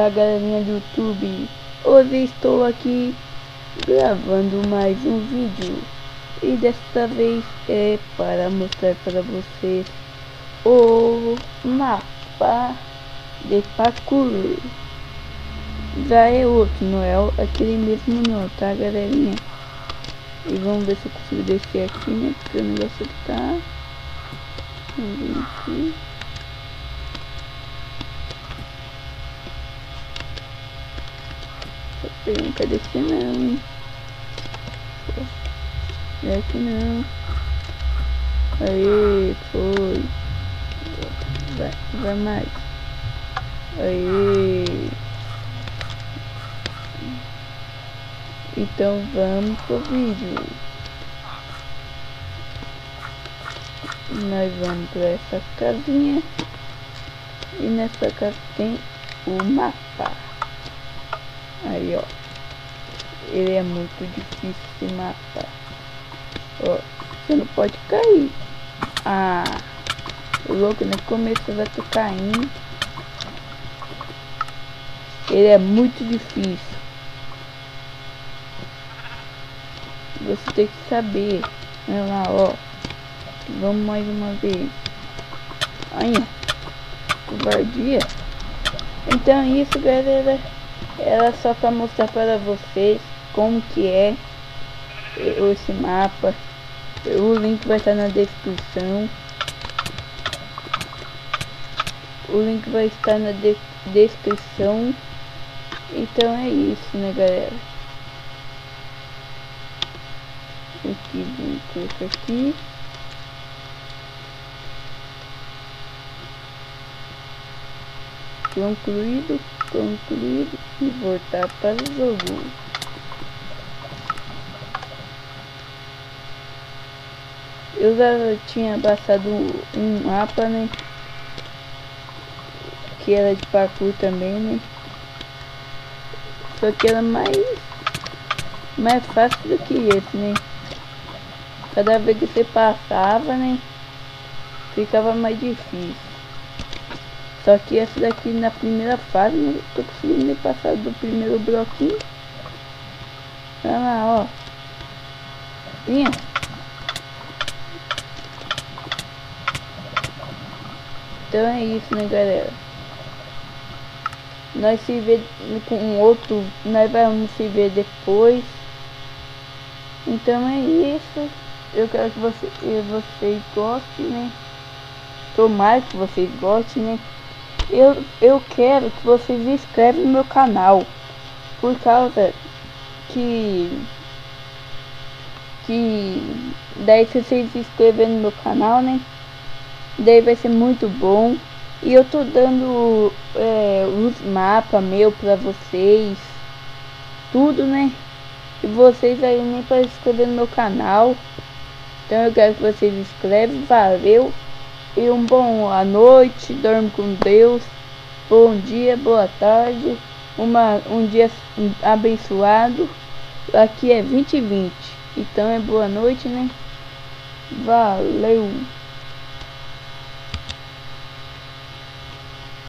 Olá galerinha do YouTube, hoje estou aqui gravando mais um vídeo e desta vez é para mostrar para vocês o mapa de parkour. Já é outro, não é aquele mesmo não, tá galerinha? E vamos ver se eu consigo descer aqui, né, porque o negócio tá... Vamos ver aqui. Eu não quero descer não, hein? É aqui não. Aí, foi. Vai mais. Aí. Então vamos pro vídeo. Nós vamos pra essa casinha. E nessa casa tem o mapa. Aí, ó. Ele é muito difícil esse mapa. Ó, você não pode cair. Ah, o louco, no começo você vai estar caindo. Ele é muito difícil. Você tem que saber. Olha lá, ó. Vamos mais uma vez. Olha, covardia. Então é isso, galera. Era só para mostrar para vocês como que é esse mapa. O link vai estar na descrição. O link vai estar na descrição. Então é isso, né, galera? Aqui, vamos colocar aqui. Concluído e voltar para o jogo. Eu já tinha baixado um mapa, né, que era de parkour também, né, só que era mais fácil do que esse, né. Cada vez que você passava, né, ficava mais difícil. Só que essa daqui na primeira fase, não tô conseguindo nem passar do primeiro bloquinho. Olha lá, ó. Vinha. Então é isso, né, galera? Nós se vê com outro, nós vamos se ver depois. Então é isso. Eu quero que vocês gostem, né? Tomara que vocês gostem, né? Eu quero que vocês se inscrevam no meu canal, por causa que daí se vocês se inscreverem no meu canal, né, daí vai ser muito bom. E eu tô dando os mapas meu pra vocês, tudo, né, e vocês aí nem para inscrever no meu canal. Então eu quero que vocês se inscrevam. Valeu. E um boa noite, dorme com Deus, bom dia, boa tarde, um dia abençoado. Aqui é 2020, então é boa noite, né? Valeu!